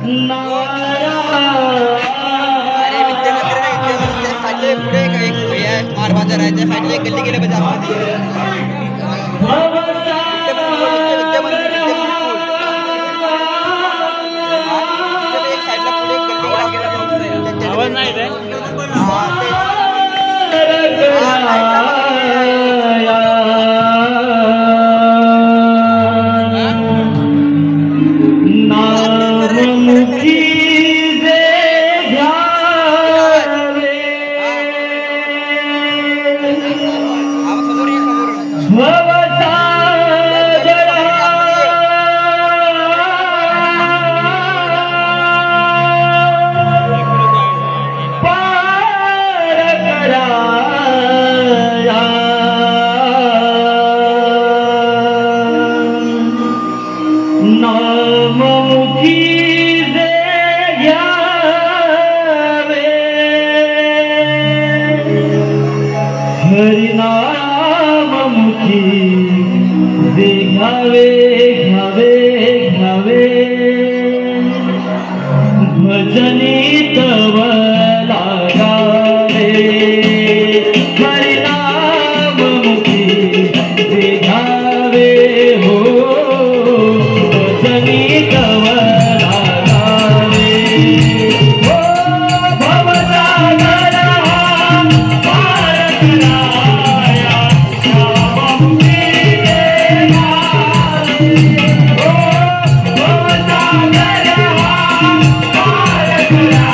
अरे विद्या मंदिर आहे, विद्या मंदिर साईडला पुढे एक हे आहे, मार बाजार आहे, त्या साईडला एक गल्ली गेले पाहिजे आतमध्ये. विद्या मंदिर एक साईडला पुढे एक गल्ली आवाज नाही ते हरिनाममुखी जे घ्यावे घ्यावे घ्यावे भजनी तव लागावे. हरिनाममुखी जे घ्यावे हो भजनी तव लागावे. हो भवसागरा पार करा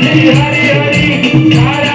हरि हरि